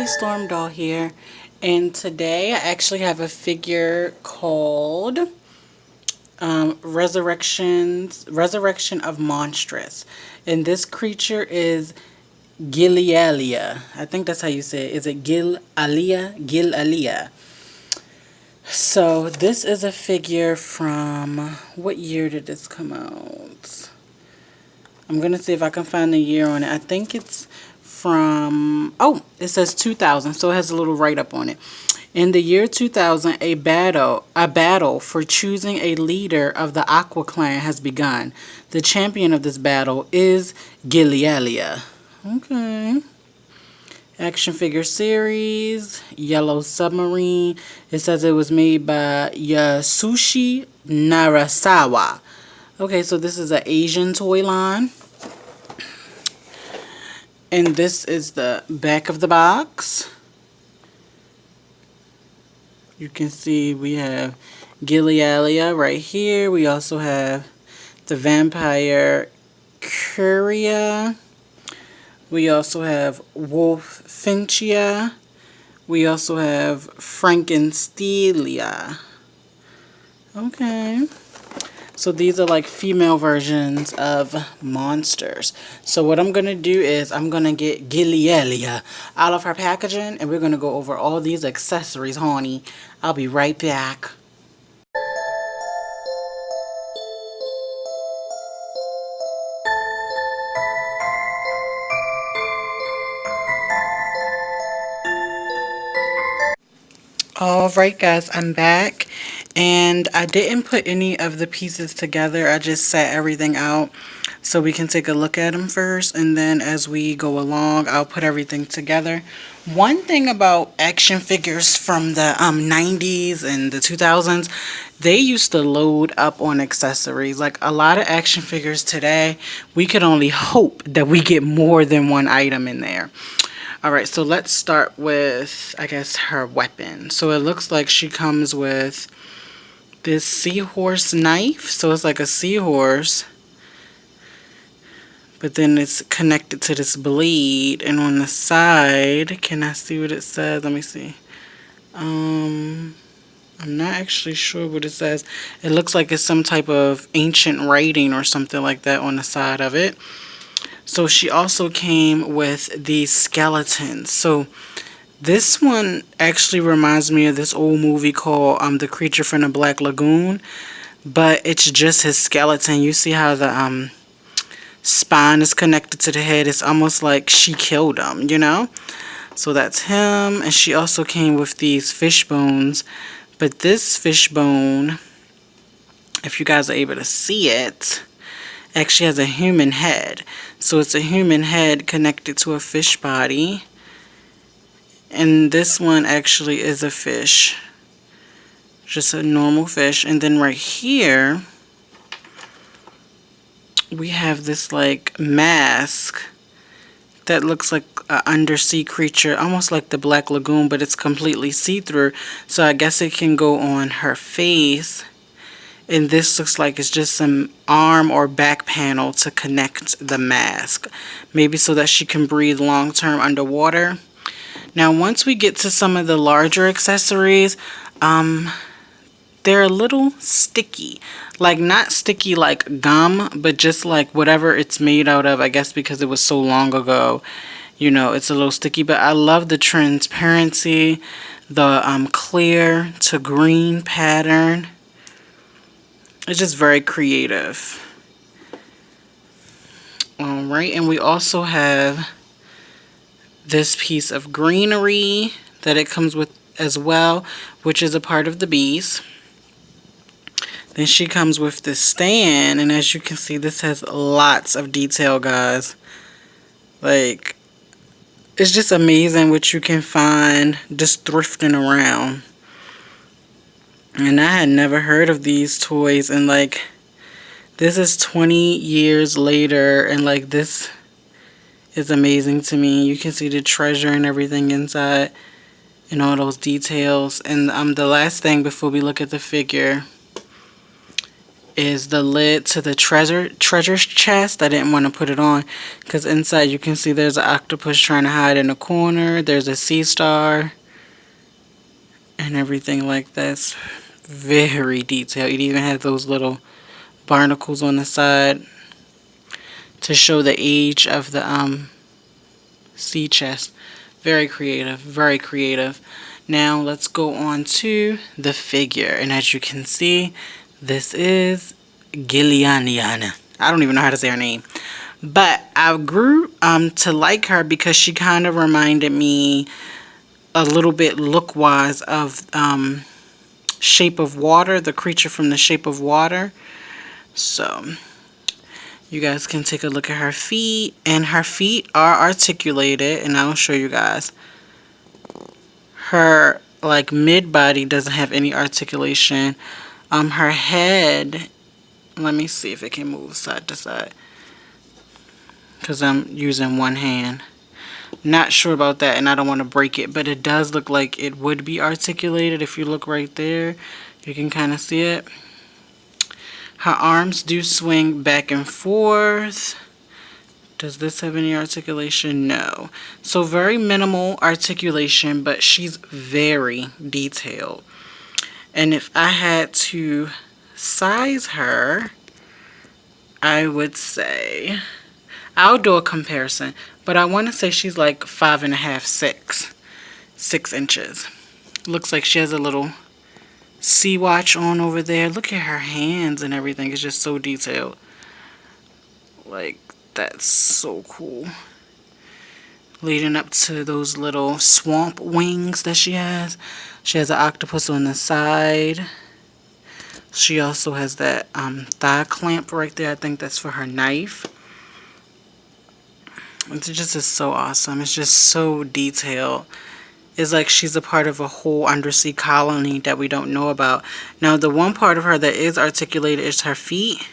Lovely Storm Doll here, and today I actually have a figure called Resurrection of Monstress, and this creature is Gillealia. I think that's how you say it. Is it Gillealia? Gillealia. So this is a figure from, what year did this come out? I'm going to see if I can find the year on it. I think it's from, oh, it says 2000, so it has a little write-up on it. In the year 2000, a battle for choosing a leader of the Aqua clan has begun. The champion of this battle is Gillealia. Okay. Action figure series, Yellow Submarine. It says it was made by Yasushi Narasawa. Okay, so this is an Asian toy line. And this is the back of the box. You can see we have Gillealia right here. We also have the vampire Curia. We also have Wolfinchia. We also have Frankensteelia. Okay. So these are like female versions of monsters. So what I'm going to do is I'm going to get Gillealia out of her packaging, and we're going to go over all these accessories, honey. I'll be right back. Alright guys, I'm back, and I didn't put any of the pieces together. I just set everything out so we can take a look at them first, and then as we go along I'll put everything together. One thing about action figures from the 90s and the 2000s, they used to load up on accessories. Like a lot of action figures today, we could only hope that we get more than one item in there. Alright, so let's start with, I guess, her weapon. So it looks like she comes with this seahorse knife. So it's like a seahorse, but then it's connected to this blade. And on the side, can I see what it says? Let me see. I'm not actually sure what it says. It looks like it's some type of ancient writing or something like that on the side of it. So she also came with these skeletons. So this one actually reminds me of this old movie called The Creature from the Black Lagoon, but it's just his skeleton. You see how the spine is connected to the head? It's almost like she killed him, you know? So that's him. And she also came with these fish bones, but this fish bone, if you guys are able to see it, actually has a human head. So it's a human head connected to a fish body. And this one actually is a fish. Just a normal fish. And then right here, we have this like mask that looks like an undersea creature, almost like the Black Lagoon, but it's completely see-through. So I guess it can go on her face. And this looks like it's just some arm or back panel to connect the mask. Maybe so that she can breathe long-term underwater. Now, once we get to some of the larger accessories, they're a little sticky. Like, not sticky like gum, but just like whatever it's made out of. I guess because it was so long ago, you know, it's a little sticky. But I love the transparency, the clear to green pattern. It's just very creative. Alright, and we also have this piece of greenery that it comes with as well, which is a part of the bees. Then she comes with this stand, and as you can see, this has lots of detail, guys. Like, it's just amazing what you can find just thrifting around. And I had never heard of these toys, and like, this is 20 years later, and like, this is amazing to me. You can see the treasure and everything inside and all those details. And the last thing before we look at the figure is the lid to the treasure chest. I didn't want to put it on because inside you can see there's an octopus trying to hide in a corner. There's a sea star and everything like that. It's very detailed. It even has those little barnacles on the side to show the age of the sea chest. Very creative, very creative. Now let's go on to the figure, and as you can see, this is Gillealia. I don't even know how to say her name, but I grew to like her because she kind of reminded me a little bit look-wise of Shape of Water, the creature from the Shape of Water. So you guys can take a look at her feet, and her feet are articulated, and I'll show you guys. Her like mid body doesn't have any articulation. Her head, let me see if it can move side to side because I'm using one hand. Not sure about that, and I don't want to break it, but it does look like it would be articulated. If you look right there, you can kind of see it. Her arms do swing back and forth. Does this have any articulation? No. So very minimal articulation, but she's very detailed. And if I had to size her, I would say, I'll do a comparison, but I want to say she's like 5.5, 6 inches. Looks like she has a little sea watch on over there. Look at her hands and everything. It's just so detailed. Like, that's so cool. Leading up to those little swamp wings that she has. She has an octopus on the side. She also has that thigh clamp right there. I think that's for her knife. It just is so awesome. It's just so detailed. It's like she's a part of a whole undersea colony that we don't know about. Now, the one part of her that is articulated is her feet.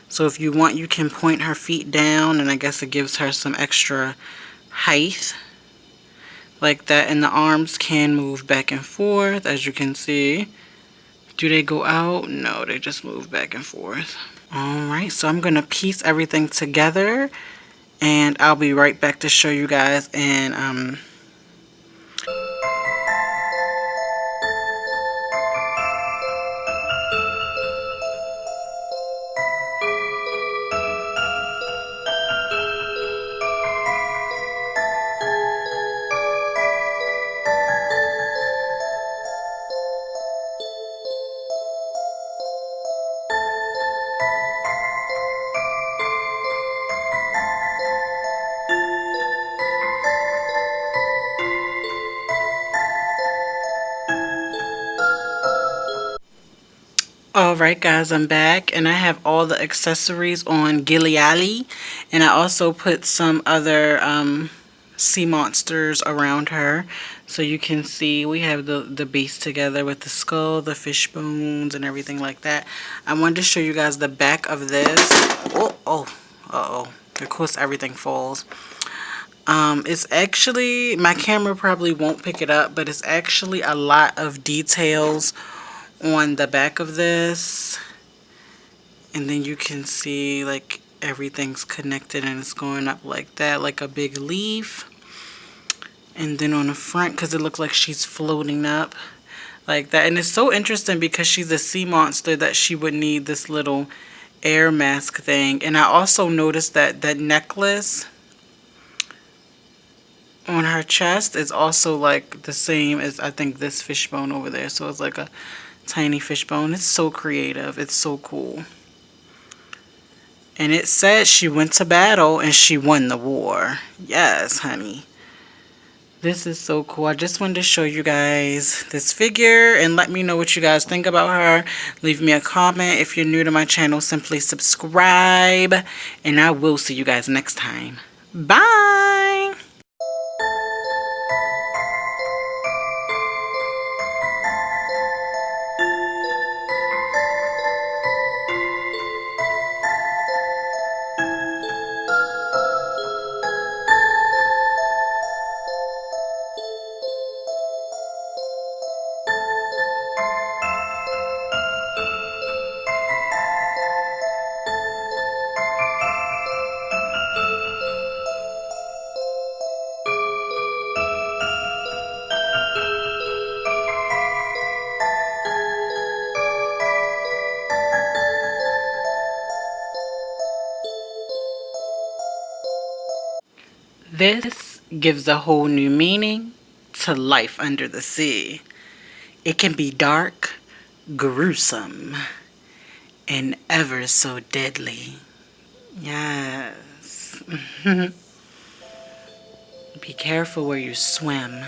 So if you want, you can point her feet down, and I guess it gives her some extra height like that. And the arms can move back and forth, as you can see. Do they go out? No, they just move back and forth. Alright, so I'm going to piece everything together, and I'll be right back to show you guys. And alright guys, I'm back, and I have all the accessories on Gillealia, and I also put some other sea monsters around her, so you can see we have the base together with the skull, the fish bones, and everything like that. I wanted to show you guys the back of this. Of course everything falls. It's actually, my camera probably won't pick it up, but it's actually a lot of details on the back of this, and then you can see like everything's connected and it's going up like that, like a big leaf. And then on the front, because it looks like she's floating up like that. And it's so interesting because she's a sea monster that she would need this little air mask thing. And I also noticed that that necklace on her chest is also like the same as, I think, this fishbone over there. So it's like a tiny fishbone. It's so creative. It's so cool. And it says she went to battle and she won the war. Yes, honey. This is so cool. I just wanted to show you guys this figure and let me know what you guys think about her. Leave me a comment. If you're new to my channel, simply subscribe. And I will see you guys next time. Bye! This gives a whole new meaning to life under the sea. It can be dark, gruesome, and ever so deadly. Yes. Be careful where you swim.